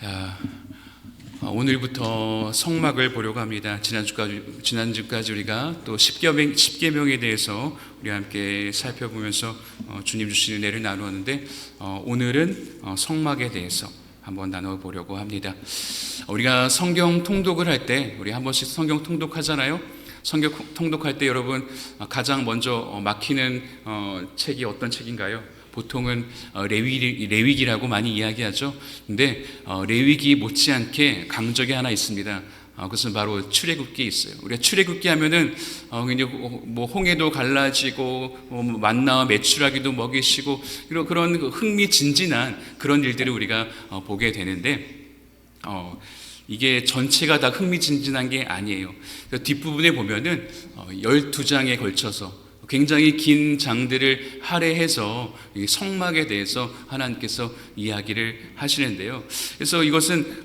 자, 오늘부터 성막을 보려고 합니다. 지난주까지 우리가 또 십계명에 대해서 우리 함께 살펴보면서 주님 주신 은혜를 나누었는데, 오늘은 성막에 대해서 한번 나눠보려고 합니다. 우리가 성경 통독을 할 때, 우리 한 번씩 성경 통독하잖아요. 성경 통독할 때 여러분 가장 먼저 막히는 책이 어떤 책인가요? 보통은 레위기라고 많이 이야기하죠. 근데 레위기 못지않게 강적이 하나 있습니다. 그것은 바로 출애굽기에 있어요. 우리가 출애굽기 하면은 뭐 홍해도 갈라지고 만나와 메추라기도 먹이시고 그런 흥미진진한 그런 일들을 우리가 보게 되는데, 이게 전체가 다 흥미진진한 게 아니에요. 뒷부분에 보면은 12장에 걸쳐서 굉장히 긴 장들을 할애해서 성막에 대해서 하나님께서 이야기를 하시는데요. 그래서 이것은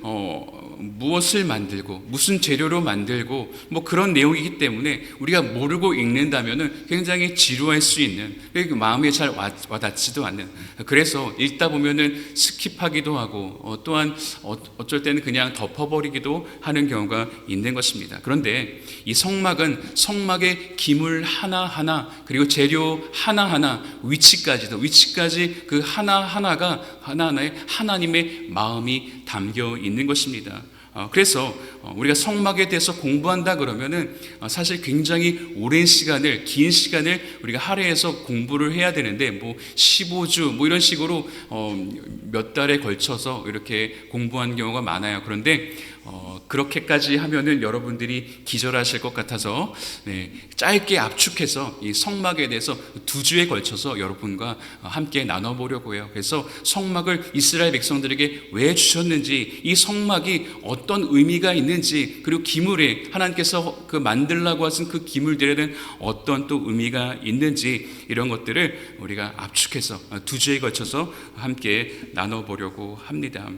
무엇을 만들고 무슨 재료로 만들고 뭐 그런 내용이기 때문에 우리가 모르고 읽는다면은 굉장히 지루할 수 있는, 마음에 잘 와닿지도 않는, 그래서 읽다 보면은 스킵하기도 하고 또한 어쩔 때는 그냥 덮어버리기도 하는 경우가 있는 것입니다. 그런데 이 성막은 성막의 기물 하나하나, 그리고 재료 하나하나, 위치까지 그 하나하나에 하나님의 마음이 담겨 있는 것입니다. 그래서 우리가 성막에 대해서 공부한다 그러면은 사실 굉장히 긴 시간을 우리가 할애해서 공부를 해야 되는데, 뭐 15주 뭐 이런 식으로 몇 달에 걸쳐서 이렇게 공부한 경우가 많아요. 그런데 그렇게까지 하면은 여러분들이 기절하실 것 같아서 짧게 압축해서 이 성막에 대해서 2주에 걸쳐서 여러분과 함께 나눠보려고 해요. 그래서 성막을 이스라엘 백성들에게 왜 주셨는지, 이 성막이 어떤 의미가 있는지, 그리고 기물에 하나님께서 만들라고 하신 그 기물들에는 어떤 또 의미가 있는지, 이런 것들을 우리가 압축해서 2주에 걸쳐서 함께 나눠보려고 합니다.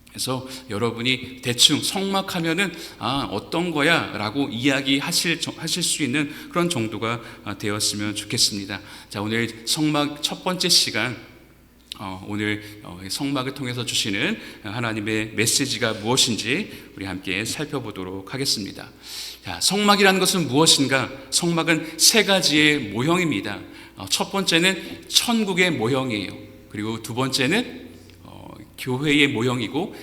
그래서 여러분이 대충 성막하면은 어떤 거야 라고 이야기하실 수 있는 그런 정도가 되었으면 좋겠습니다. 자, 오늘 성막 첫 번째 시간, 오늘 성막을 통해서 주시는 하나님의 메시지가 무엇인지 우리 함께 살펴보도록 하겠습니다. 자, 성막이라는 것은 무엇인가? 성막은 3가지의 모형입니다. 첫 번째는 천국의 모형이에요. 그리고 두 번째는 교회의 모형이고,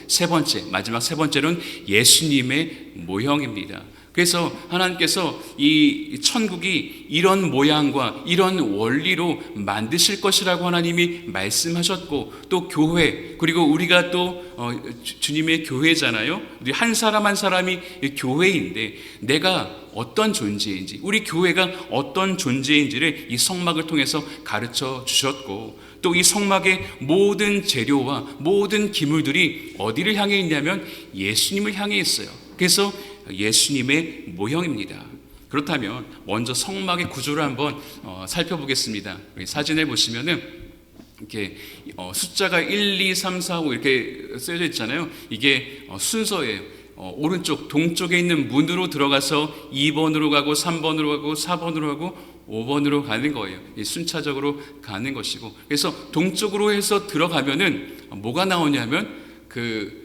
마지막 세 번째는 예수님의 모형입니다. 그래서 하나님께서 이 천국이 이런 모양과 이런 원리로 만드실 것이라고 하나님이 말씀하셨고, 또 교회, 그리고 우리가 또 주님의 교회잖아요. 우리 한 사람 한 사람이 교회인데, 내가 어떤 존재인지, 우리 교회가 어떤 존재인지를 이 성막을 통해서 가르쳐 주셨고, 또 이 성막의 모든 재료와 모든 기물들이 어디를 향해 있냐면 예수님을 향해 있어요. 그래서 예수님의 모형입니다. 그렇다면 먼저 성막의 구조를 한번 살펴보겠습니다. 사진을 보시면은 이렇게 숫자가 1, 2, 3, 4, 5 이렇게 쓰여져 있잖아요. 이게 순서예요. 오른쪽 동쪽에 있는 문으로 들어가서 2번으로 가고 3번으로 가고 4번으로 가고 5번으로 가는 거예요. 순차적으로 가는 것이고, 그래서 동쪽으로 해서 들어가면은 뭐가 나오냐면 그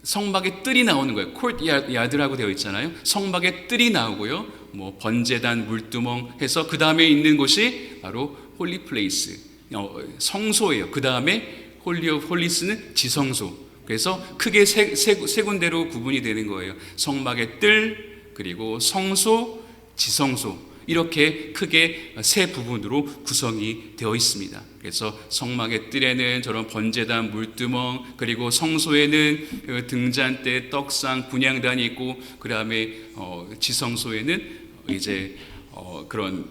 성막의 뜰이 나오는 거예요. 코트야드라고 되어 있잖아요. 성막의 뜰이 나오고요. 뭐 번제단, 물두멍 해서 그 다음에 있는 곳이 바로 홀리 플레이스, 성소예요. 그 다음에 홀리 오브 홀리스는 지성소. 그래서 크게 세 군데로 구분이 되는 거예요. 성막의 뜰, 그리고 성소, 지성소, 이렇게 크게 3부분으로 구성이 되어 있습니다. 그래서 성막의 뜰에는 저런 번제단, 물두멍, 그리고 성소에는 등잔대, 떡상, 분향단이 있고, 그 다음에 지성소에는 이제 그런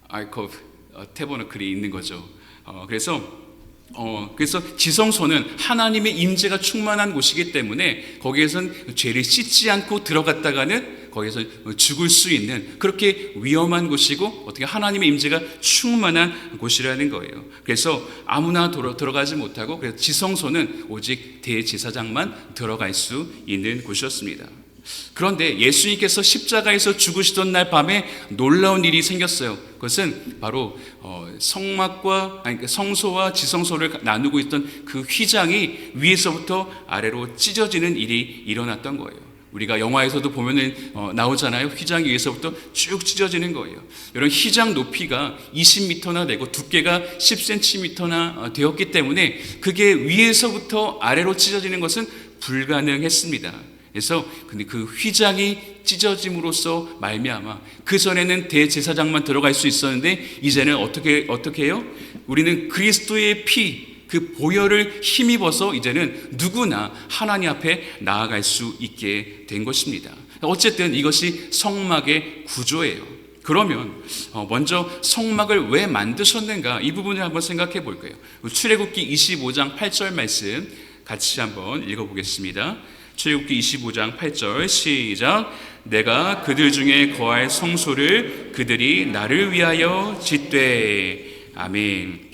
아이크 오브 태버너클이 있는 거죠. 그래서 지성소는 하나님의 임재가 충만한 곳이기 때문에 거기에선 죄를 씻지 않고 들어갔다가는 거기서 죽을 수 있는, 그렇게 위험한 곳이고 어떻게 하나님의 임재가 충만한 곳이라는 거예요. 그래서 아무나 들어가지 못하고, 그래서 지성소는 오직 대제사장만 들어갈 수 있는 곳이었습니다. 그런데 예수님께서 십자가에서 죽으시던 날 밤에 놀라운 일이 생겼어요. 그것은 바로 성소와 지성소를 나누고 있던 그 휘장이 위에서부터 아래로 찢어지는 일이 일어났던 거예요. 우리가 영화에서도 보면은 나오잖아요. 휘장 위에서부터 쭉 찢어지는 거예요. 여러분, 휘장 높이가 20m나 되고 두께가 10cm나 되었기 때문에 그게 위에서부터 아래로 찢어지는 것은 불가능했습니다. 그래서 근데 그 휘장이 찢어짐으로써 말미암아, 그 전에는 대제사장만 들어갈 수 있었는데 이제는 어떻게 해요? 우리는 그리스도의 피, 그 보혈을 힘입어서 이제는 누구나 하나님 앞에 나아갈 수 있게 된 것입니다. 어쨌든 이것이 성막의 구조예요. 그러면 먼저 성막을 왜 만드셨는가, 이 부분을 한번 생각해 볼까요? 출애굽기 25장 8절 말씀 같이 한번 읽어보겠습니다. 출애굽기 25장 8절 시작. 내가 그들 중에 거할 성소를 그들이 나를 위하여 짓되. 아멘.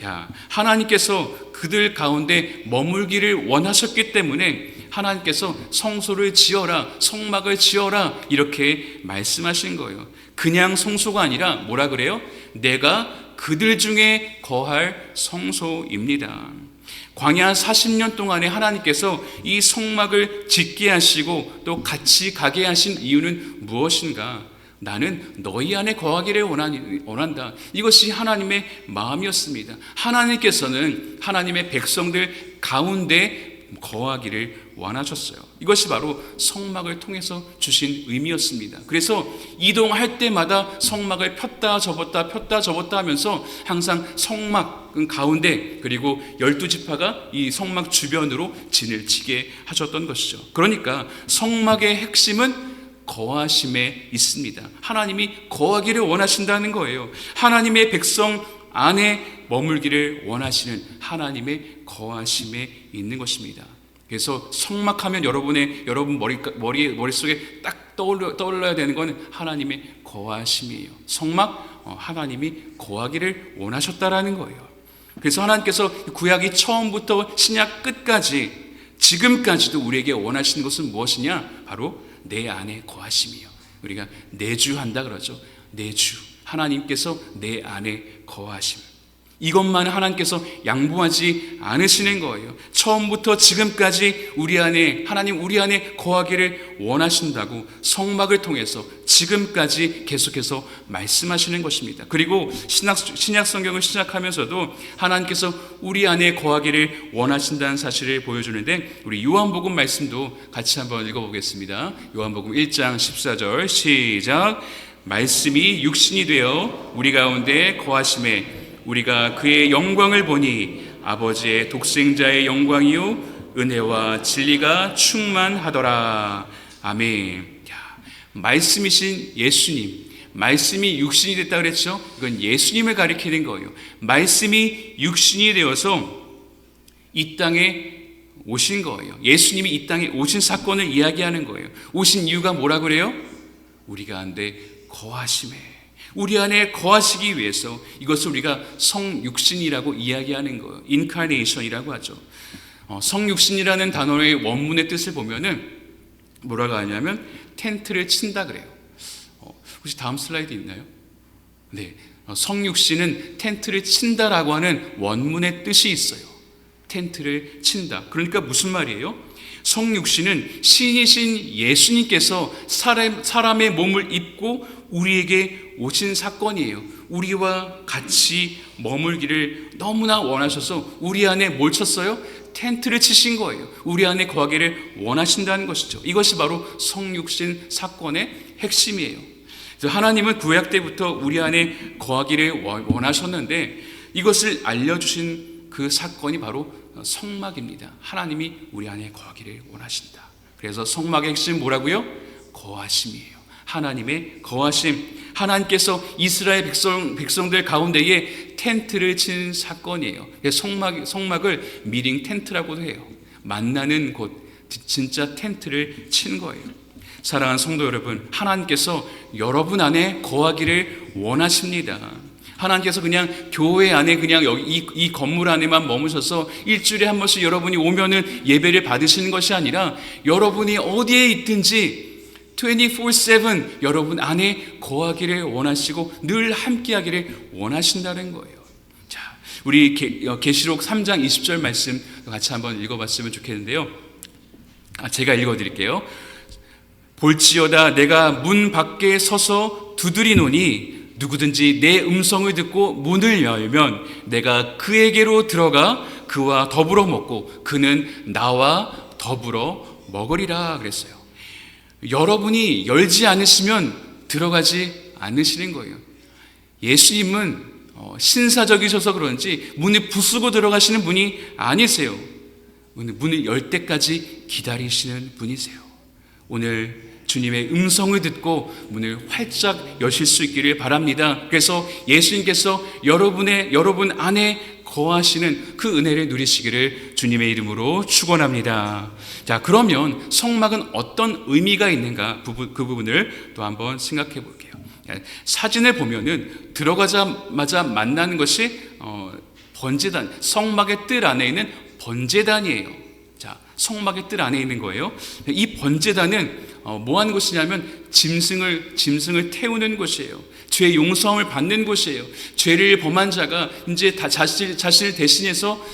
하나님께서 그들 가운데 머물기를 원하셨기 때문에 하나님께서 성소를 지어라, 성막을 지어라 이렇게 말씀하신 거예요. 그냥 성소가 아니라 뭐라 그래요? 내가 그들 중에 거할 성소입니다. 광야 40년 동안에 하나님께서 이 성막을 짓게 하시고 또 같이 가게 하신 이유는 무엇인가? 나는 너희 안에 거하기를 원한다. 이것이 하나님의 마음이었습니다. 하나님께서는 하나님의 백성들 가운데 거하기를 원하셨어요. 이것이 바로 성막을 통해서 주신 의미였습니다. 그래서 이동할 때마다 성막을 폈다 접었다 하면서 항상 성막 가운데, 그리고 12지파가 이 성막 주변으로 진을 치게 하셨던 것이죠. 그러니까 성막의 핵심은 거하심에 있습니다. 하나님이 거하기를 원하신다는 거예요. 하나님의 백성 안에 머물기를 원하시는 하나님의 거하심에 있는 것입니다. 그래서 성막하면 여러분 머릿속에 딱 떠올려야 되는 것은 하나님의 거하심이에요. 성막, 하나님이 거하기를 원하셨다라는 거예요. 그래서 하나님께서 구약이 처음부터 신약 끝까지 지금까지도 우리에게 원하시는 것은 무엇이냐? 바로 내 안에 거하심이요. 우리가 내주한다 그러죠. 내주. 하나님께서 내 안에 거하심. 이것만 하나님께서 양보하지 않으시는 거예요. 처음부터 지금까지 하나님 우리 안에 거하기를 원하신다고 성막을 통해서 지금까지 계속해서 말씀하시는 것입니다. 그리고 신약 성경을 시작하면서도 하나님께서 우리 안에 거하기를 원하신다는 사실을 보여주는데, 우리 요한복음 말씀도 같이 한번 읽어보겠습니다. 요한복음 1장 14절 시작. 말씀이 육신이 되어 우리 가운데 거하심에 우리가 그의 영광을 보니 아버지의 독생자의 영광이요 은혜와 진리가 충만하더라. 아멘. 말씀이신 예수님, 말씀이 육신이 됐다 그랬죠? 이건 예수님을 가리키는 거예요. 말씀이 육신이 되어서 이 땅에 오신 거예요. 예수님이 이 땅에 오신 사건을 이야기하는 거예요. 오신 이유가 뭐라 그래요? 우리 가운데 거하심에, 우리 안에 거하시기 위해서, 이것을 우리가 성육신이라고 이야기하는 거예요. 인카네이션이라고 하죠. 성육신이라는 단어의 원문의 뜻을 보면은 뭐라고 하냐면 텐트를 친다 그래요. 혹시 다음 슬라이드 있나요? 네, 성육신은 텐트를 친다라고 하는 원문의 뜻이 있어요. 텐트를 친다. 그러니까 무슨 말이에요? 성육신은 신이신 예수님께서 사람의 몸을 입고 우리에게 오신 사건이에요. 우리와 같이 머물기를 너무나 원하셔서 우리 안에 뭘 쳤어요? 텐트를 치신 거예요. 우리 안에 거하기를 원하신다는 것이죠. 이것이 바로 성육신 사건의 핵심이에요. 하나님은 구약 때부터 우리 안에 거하기를 원하셨는데, 이것을 알려주신 그 사건이 바로 성막입니다. 하나님이 우리 안에 거하기를 원하신다. 그래서 성막의 핵심 뭐라고요? 거하심이에요. 하나님의 거하심. 하나님께서 이스라엘 백성들 가운데에 텐트를 친 사건이에요. 성막을 미링 텐트라고도 해요. 만나는 곳, 진짜 텐트를 친 거예요. 사랑하는 성도 여러분, 하나님께서 여러분 안에 거하기를 원하십니다. 하나님께서 그냥 교회 안에 그냥 여기 이 건물 안에만 머무셔서 일주일에 한 번씩 여러분이 오면은 예배를 받으시는 것이 아니라, 여러분이 어디에 있든지 24/7 여러분 안에 거하기를 원하시고 늘 함께하기를 원하신다는 거예요. 자, 우리 계시록 3장 20절 말씀 같이 한번 읽어봤으면 좋겠는데요. 제가 읽어드릴게요. 볼지어다 내가 문 밖에 서서 두드리노니 누구든지 내 음성을 듣고 문을 열면 내가 그에게로 들어가 그와 더불어 먹고 그는 나와 더불어 먹으리라 그랬어요. 여러분이 열지 않으시면 들어가지 않으시는 거예요. 예수님은 신사적이셔서 그런지 문을 부수고 들어가시는 분이 아니세요. 문을 열 때까지 기다리시는 분이세요. 오늘 주님의 음성을 듣고 문을 활짝 여실 수 있기를 바랍니다. 그래서 예수님께서 여러분 안에 거하시는 그 은혜를 누리시기를 주님의 이름으로 축원합니다. 자, 그러면 성막은 어떤 의미가 있는가 그 부분을 또 한번 생각해 볼게요. 사진을 보면은 들어가자마자 만나는 것이 번제단, 성막의 뜰 안에 있는 번제단이에요. 자, 성막의 뜰 안에 있는 거예요. 이 번제단은 뭐 하는 곳이냐면 짐승을 태우는 곳이에요. 죄 용서함을 받는 곳이에요. 죄를 범한 자가 이제 다 자신을 대신해서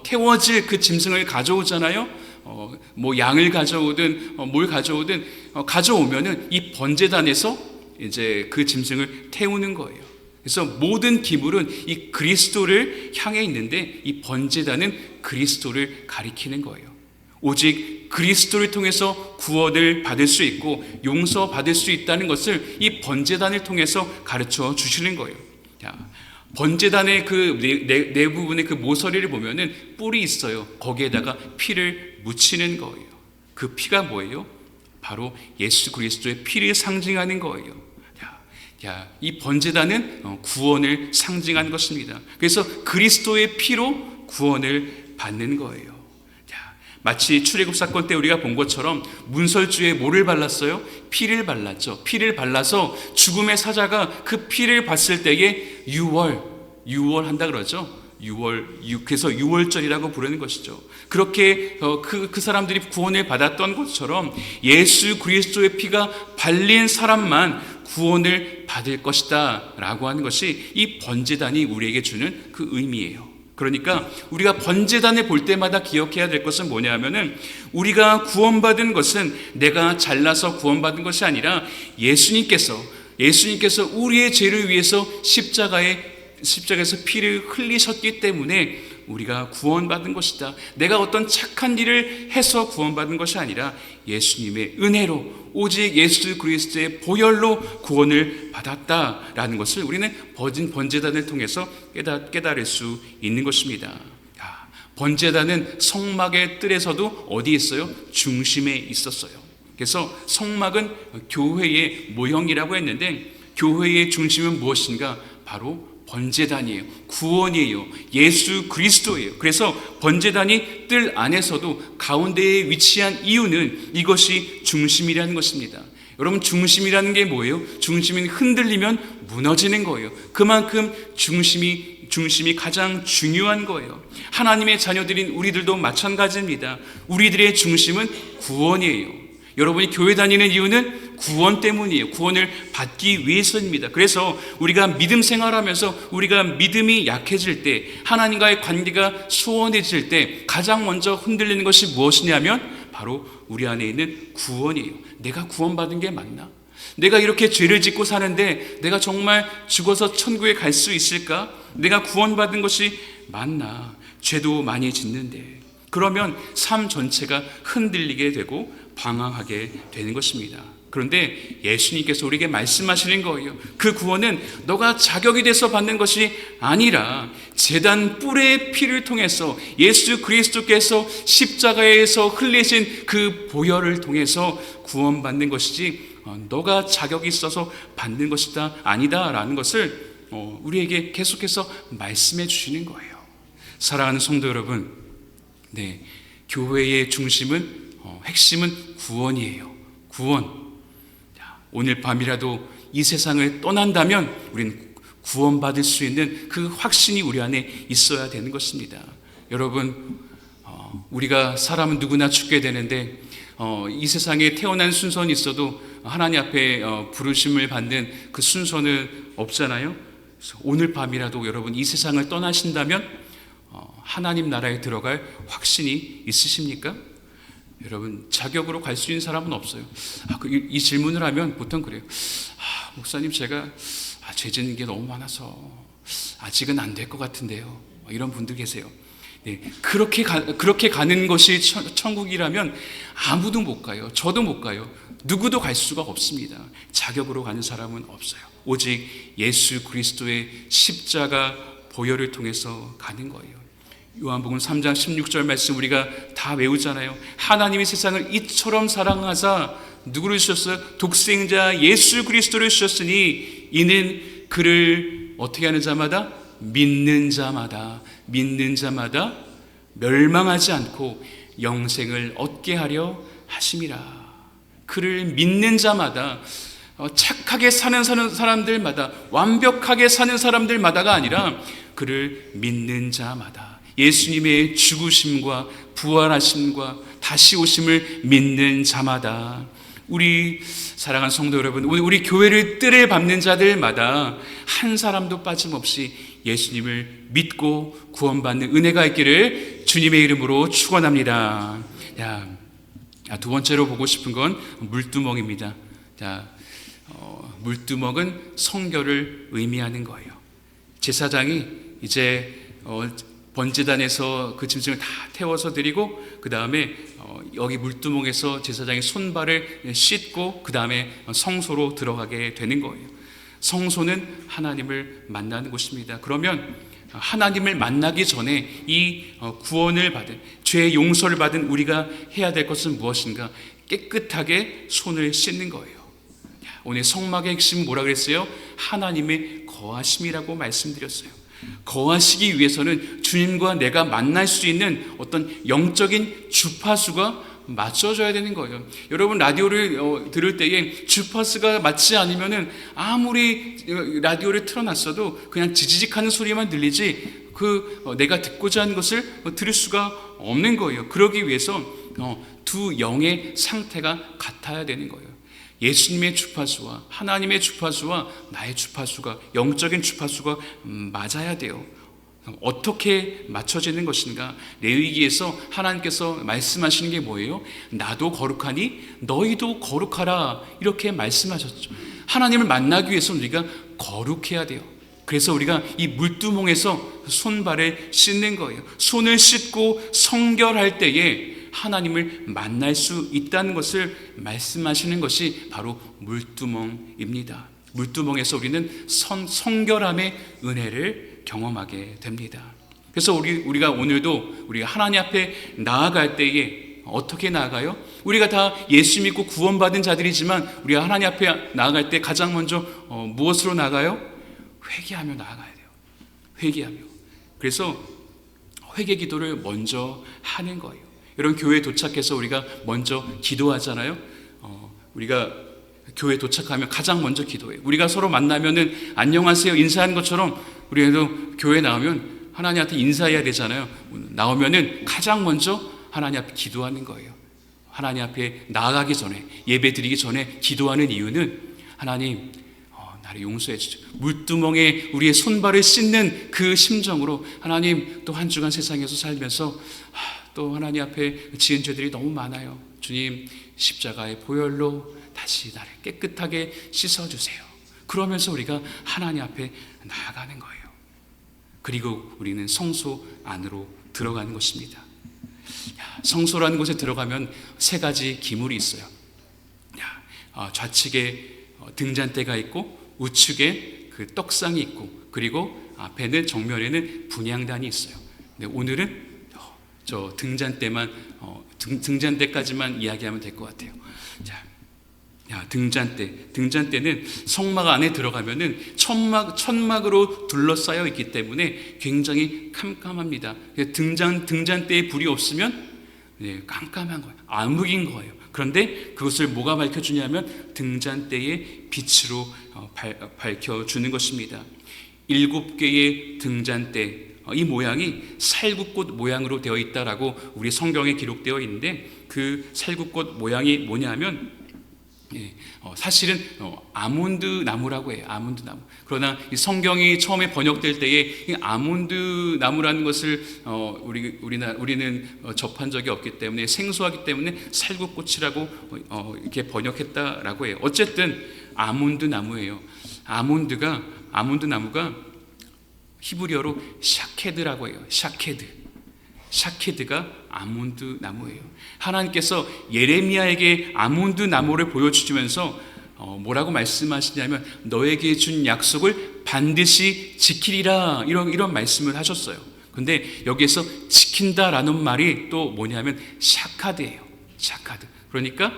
태워질 그 짐승을 가져오잖아요. 뭐 양을 가져오든 뭘 가져오든 가져오면은 이 번제단에서 이제 그 짐승을 태우는 거예요. 그래서 모든 기물은 이 그리스도를 향해 있는데 이 번제단은 그리스도를 가리키는 거예요. 오직 그리스도를 통해서 구원을 받을 수 있고 용서받을 수 있다는 것을 이 번제단을 통해서 가르쳐 주시는 거예요. 자, 번제단의 그 네 부분의 그 모서리를 보면은 뿔이 있어요. 거기에다가 피를 묻히는 거예요. 그 피가 뭐예요? 바로 예수 그리스도의 피를 상징하는 거예요. 이 번제단은 구원을 상징하는 것입니다. 그래서 그리스도의 피로 구원을 받는 거예요. 마치 출애굽 사건 때 우리가 본 것처럼 문설주에 뭐를 발랐어요? 피를 발랐죠. 피를 발라서 죽음의 사자가 그 피를 봤을 때에 유월한다 그러죠. 그래서 유월절이라고 부르는 것이죠. 그렇게 그 사람들이 구원을 받았던 것처럼 예수 그리스도의 피가 발린 사람만 구원을 받을 것이다 라고 하는 것이 이 번제단이 우리에게 주는 그 의미예요. 그러니까 우리가 번제단을 볼 때마다 기억해야 될 것은 뭐냐면은 우리가 구원받은 것은 내가 잘나서 구원받은 것이 아니라 예수님께서 우리의 죄를 위해서 십자가에서 피를 흘리셨기 때문에 우리가 구원받은 것이다. 내가 어떤 착한 일을 해서 구원받은 것이 아니라 예수님의 은혜로 오직 예수 그리스도의 보혈로 구원을 받았다라는 것을 우리는 번제단을 통해서 깨달을 수 있는 것입니다. 번제단은 성막의 뜰에서도 어디 있어요? 중심에 있었어요. 그래서 성막은 교회의 모형이라고 했는데 교회의 중심은 무엇인가? 바로 번제단이에요. 구원이에요. 예수 그리스도예요. 그래서 번제단이 뜰 안에서도 가운데에 위치한 이유는 이것이 중심이라는 것입니다. 여러분, 중심이라는 게 뭐예요? 중심이 흔들리면 무너지는 거예요. 그만큼 중심이 가장 중요한 거예요. 하나님의 자녀들인 우리들도 마찬가지입니다. 우리들의 중심은 구원이에요. 여러분이 교회 다니는 이유는 구원 때문이에요. 구원을 받기 위해서입니다. 그래서 우리가 믿음 생활하면서 우리가 믿음이 약해질 때, 하나님과의 관계가 소원해질 때 가장 먼저 흔들리는 것이 무엇이냐면 바로 우리 안에 있는 구원이에요. 내가 구원받은 게 맞나? 내가 이렇게 죄를 짓고 사는데 내가 정말 죽어서 천국에 갈 수 있을까? 내가 구원받은 것이 맞나? 죄도 많이 짓는데. 그러면 삶 전체가 흔들리게 되고 방황하게 되는 것입니다. 그런데 예수님께서 우리에게 말씀하시는 거예요. 그 구원은 너가 자격이 돼서 받는 것이 아니라 제단 뿔의 피를 통해서 예수 그리스도께서 십자가에서 흘리신 그 보혈을 통해서 구원받는 것이지 너가 자격이 있어서 받는 것이다 아니다라는 것을 우리에게 계속해서 말씀해 주시는 거예요. 사랑하는 성도 여러분, 네, 교회의 중심은 핵심은 구원이에요. 구원. 오늘 밤이라도 이 세상을 떠난다면 우리는 구원받을 수 있는 그 확신이 우리 안에 있어야 되는 것입니다. 여러분, 우리가 사람은 누구나 죽게 되는데 이 세상에 태어난 순서는 있어도 하나님 앞에 부르심을 받는 그 순서는 없잖아요. 그래서 오늘 밤이라도 여러분 이 세상을 떠나신다면 하나님 나라에 들어갈 확신이 있으십니까? 여러분 자격으로 갈 수 있는 사람은 없어요. 이 질문을 하면 보통 그래요. 목사님 제가 죄 짓는 게 너무 많아서 아직은 안 될 것 같은데요. 이런 분들 계세요. 네, 그렇게 가는 것이 천국이라면 아무도 못 가요. 저도 못 가요. 누구도 갈 수가 없습니다. 자격으로 가는 사람은 없어요. 오직 예수 그리스도의 십자가 보혈을 통해서 가는 거예요. 요한복음 3장 16절 말씀 우리가 다 외우잖아요. 하나님이 세상을 이처럼 사랑하사 누구를 주셨어요? 독생자 예수 그리스도를 주셨으니 이는 그를 어떻게 하는 자마다 믿는 자마다 멸망하지 않고 영생을 얻게 하려 하심이라. 그를 믿는 자마다 착하게 사는 사람들마다 완벽하게 사는 사람들마다가 아니라 그를 믿는 자마다 예수님의 죽으심과 부활하심과 다시 오심을 믿는 자마다 우리 사랑하는 성도 여러분, 우리 교회를 뜰을 밟는 자들마다 한 사람도 빠짐없이 예수님을 믿고 구원받는 은혜가 있기를 주님의 이름으로 축원합니다. 두 번째로 보고 싶은 건 물두멍입니다. 물두멍은 성결을 의미하는 거예요. 제사장이 이제 번제단에서 그 짐승을 다 태워서 드리고 그 다음에 여기 물두멍에서 제사장이 손발을 씻고 그 다음에 성소로 들어가게 되는 거예요. 성소는 하나님을 만나는 곳입니다. 그러면 하나님을 만나기 전에 이 구원을 받은 죄의 용서를 받은 우리가 해야 될 것은 무엇인가? 깨끗하게 손을 씻는 거예요. 오늘 성막의 핵심은 뭐라 그랬어요? 하나님의 거하심이라고 말씀드렸어요. 거하시기 위해서는 주님과 내가 만날 수 있는 어떤 영적인 주파수가 맞춰져야 되는 거예요. 여러분 라디오를 들을 때에 주파수가 맞지 않으면은 아무리 라디오를 틀어놨어도 그냥 지지직하는 소리만 들리지 내가 듣고자 하는 것을 들을 수가 없는 거예요. 그러기 위해서 두 영의 상태가 같아야 되는 거예요. 예수님의 주파수와 하나님의 주파수와 나의 주파수가 영적인 주파수가 맞아야 돼요. 어떻게 맞춰지는 것인가? 레위기에서 하나님께서 말씀하시는 게 뭐예요? 나도 거룩하니 너희도 거룩하라 이렇게 말씀하셨죠. 하나님을 만나기 위해서 우리가 거룩해야 돼요. 그래서 우리가 이 물두멍에서 손발을 씻는 거예요. 손을 씻고 성결할 때에 하나님을 만날 수 있다는 것을 말씀하시는 것이 바로 물두멍입니다. 물두멍에서 우리는 성결함의 은혜를 경험하게 됩니다. 그래서 우리가 오늘도 우리가 하나님 앞에 나아갈 때에 어떻게 나아가요? 우리가 다 예수 믿고 구원받은 자들이지만 우리가 하나님 앞에 나아갈 때 가장 먼저 무엇으로 나가요? 회개하며 나아가야 돼요. 회개하며. 그래서 회개 기도를 먼저 하는 거예요. 여러분 교회에 도착해서 우리가 먼저 기도하잖아요. 우리가 교회에 도착하면 가장 먼저 기도해요. 우리가 서로 만나면은 안녕하세요 인사하는 것처럼 우리도 교회에 나오면 하나님한테 인사해야 되잖아요. 나오면은 가장 먼저 하나님 앞에 기도하는 거예요. 하나님 앞에 나아가기 전에 예배 드리기 전에 기도하는 이유는 하나님 나를 용서해 주죠. 물두멍에 우리의 손발을 씻는 그 심정으로 하나님 또 한 주간 세상에서 살면서 또 하나님 앞에 지은 죄들이 너무 많아요. 주님 십자가의 보혈로 다시 나를 깨끗하게 씻어주세요. 그러면서 우리가 하나님 앞에 나아가는 거예요. 그리고 우리는 성소 안으로 들어가는 것입니다. 성소라는 곳에 들어가면 세 가지 기물이 있어요. 좌측에 등잔대가 있고 우측에 그 떡상이 있고 그리고 앞에는 정면에는 분향단이 있어요. 근데 오늘은 저 등잔대까지만 이야기하면 될 것 같아요. 등잔대는 성막 안에 들어가면은 천막으로 둘러싸여 있기 때문에 굉장히 캄캄합니다. 등잔대에 불이 없으면 깜깜한 거예요. 암흑인 거예요. 그런데 그것을 뭐가 밝혀주냐면 등잔대의 빛으로 밝혀주는 것입니다. 7개의 등잔대, 이 모양이 살구꽃 모양으로 되어 있다라고 우리 성경에 기록되어 있는데 그 살구꽃 모양이 뭐냐면 사실은 아몬드 나무라고 해요. 아몬드 나무. 그러나 이 성경이 처음에 번역될 때에 이 아몬드 나무라는 것을 우리는 접한 적이 없기 때문에, 생소하기 때문에 살구꽃이라고 이렇게 번역했다라고 해요. 어쨌든 아몬드 나무예요. 아몬드 나무가 히브리어로 샤케드라고 해요. 샤케드가 아몬드 나무예요. 하나님께서 예레미야에게 아몬드 나무를 보여주시면서 뭐라고 말씀하시냐면, 너에게 준 약속을 반드시 지키리라, 이런 말씀을 하셨어요. 근데 여기에서 지킨다라는 말이 또 뭐냐면 샤카드예요. 샤카드. 그러니까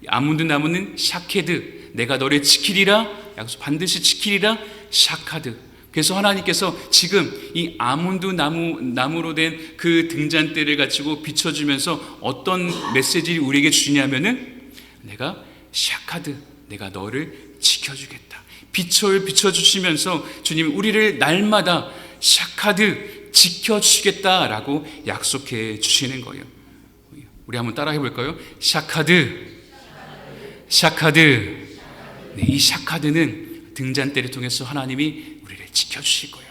아몬드 나무는 샤케드, 내가 너를 지키리라, 약속 반드시 지키리라, 샤카드. 그래서 하나님께서 지금 이 아몬드 나무로 된 그 등잔대를 가지고 비춰주면서 어떤 메시지를 우리에게 주시냐면은, 내가 샤카드, 내가 너를 지켜주겠다. 빛을 비춰주시면서 주님 우리를 날마다 샤카드 지켜주시겠다라고 약속해 주시는 거예요. 우리 한번 따라 해볼까요? 샤카드. 네, 이 샤카드는 등잔대를 통해서 하나님이 우리를 지켜주실 거야.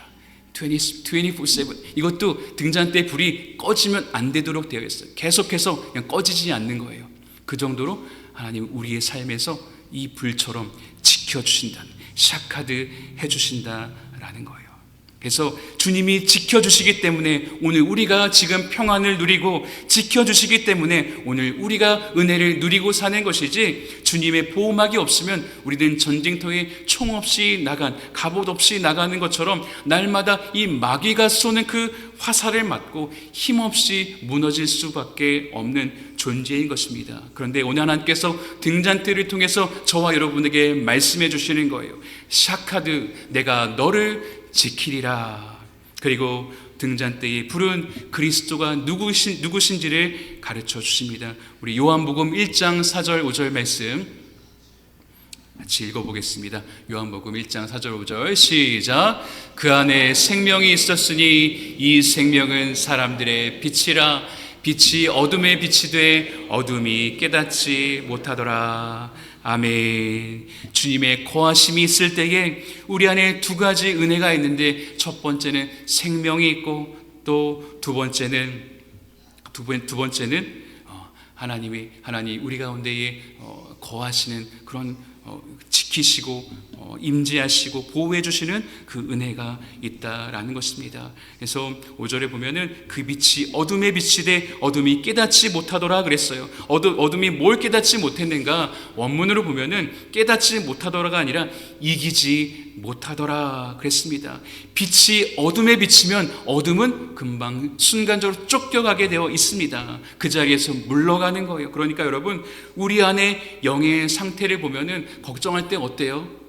24/7. 이것도 등잔대 불이 꺼지면 안 되도록 되어 있어요. 계속해서 그냥 꺼지지 않는 거예요. 그 정도로 하나님 우리의 삶에서 이 불처럼 지켜주신다는, 샤카드 해주신다라는 거예요. 그래서 주님이 지켜주시기 때문에 오늘 우리가 지금 평안을 누리고, 지켜주시기 때문에 오늘 우리가 은혜를 누리고 사는 것이지, 주님의 보호막이 없으면 우리는 전쟁터에 총 없이 갑옷 없이 나가는 것처럼 날마다 이 마귀가 쏘는 그 화살을 맞고 힘없이 무너질 수밖에 없는 존재인 것입니다. 그런데 오늘 하나님께서 등잔대를 통해서 저와 여러분에게 말씀해 주시는 거예요. 샤카드, 내가 너를 지키리라. 그리고 등잔대의 불은 그리스도가 누구신지를 가르쳐 주십니다. 우리 요한복음 1장 4절 5절 말씀 같이 읽어보겠습니다. 요한복음 1장 4절 5절 시작. 그 안에 생명이 있었으니 이 생명은 사람들의 빛이라. 빛이 어둠에 빛이 돼 어둠이 깨닫지 못하더라. 아멘. 주님의 거하심이 있을 때에 우리 안에 두 가지 은혜가 있는데, 첫 번째는 생명이 있고, 또 두 번째는 하나님 우리 가운데에 거하시는 그런 지키시고 임재하시고 보호해 주시는 그 은혜가 있다라는 것입니다. 그래서 5절에 보면은 그 빛이 어둠의 빛이 돼 어둠이 깨닫지 못하더라 그랬어요. 어둠이 뭘 깨닫지 못했는가? 원문으로 보면은 깨닫지 못하더라가 아니라 이기지 못하더라 그랬습니다. 빛이 어둠에 비치면 어둠은 금방 순간적으로 쫓겨가게 되어 있습니다. 그 자리에서 물러가는 거예요. 그러니까 여러분, 우리 안에 영의 상태를 보면은 걱정할 때 어때요?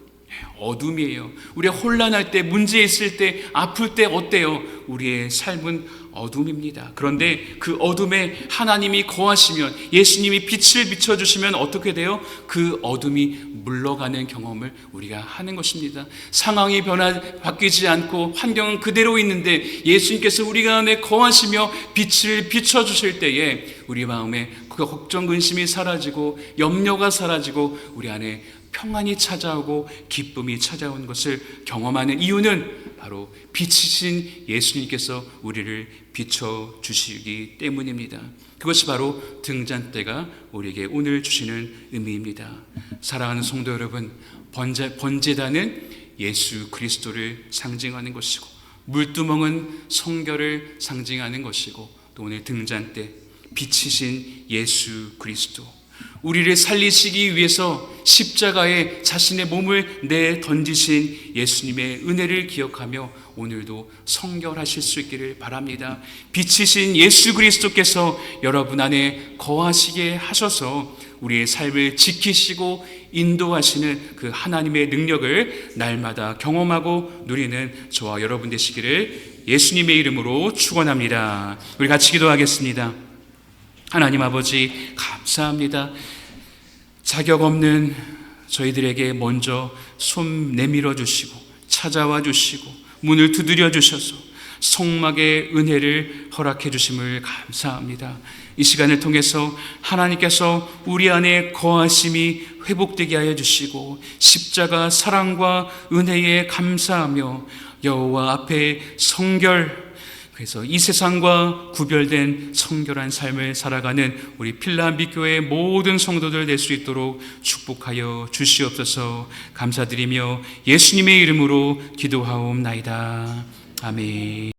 어둠이에요. 우리가 혼란할 때, 문제 있을 때, 아플 때 어때요? 우리의 삶은 어둠입니다. 그런데 그 어둠에 하나님이 거하시면, 예수님이 빛을 비춰주시면 어떻게 돼요? 그 어둠이 물러가는 경험을 우리가 하는 것입니다. 상황이 바뀌지 않고 환경은 그대로 있는데 예수님께서 우리 가운데 거하시며 빛을 비춰주실 때에 우리 마음에 그 걱정, 근심이 사라지고 염려가 사라지고 우리 안에 평안이 찾아오고 기쁨이 찾아온 것을 경험하는 이유는 바로 빛이신 예수님께서 우리를 비춰주시기 때문입니다. 그것이 바로 등잔대가 우리에게 오늘 주시는 의미입니다. 사랑하는 성도 여러분, 번제단은 예수 그리스도를 상징하는 것이고, 물두멍은 성결을 상징하는 것이고, 또 오늘 등잔대 빛이신 예수 그리스도, 우리를 살리시기 위해서 십자가에 자신의 몸을 내던지신 예수님의 은혜를 기억하며 오늘도 성결하실 수 있기를 바랍니다. 빛이신 예수 그리스도께서 여러분 안에 거하시게 하셔서 우리의 삶을 지키시고 인도하시는 그 하나님의 능력을 날마다 경험하고 누리는 저와 여러분 되시기를 예수님의 이름으로 축원합니다. 우리 같이 기도하겠습니다. 하나님 아버지, 감사합니다. 자격 없는 저희들에게 먼저 손 내밀어 주시고 찾아와 주시고 문을 두드려 주셔서 성막의 은혜를 허락해 주심을 감사합니다. 이 시간을 통해서 하나님께서 우리 안에 거하심이 회복되게 하여 주시고 십자가 사랑과 은혜에 감사하며 여호와 앞에 성결, 그래서 이 세상과 구별된 성결한 삶을 살아가는 우리 필라미 교회의 모든 성도들 될 수 있도록 축복하여 주시옵소서. 감사드리며 예수님의 이름으로 기도하옵나이다. 아멘.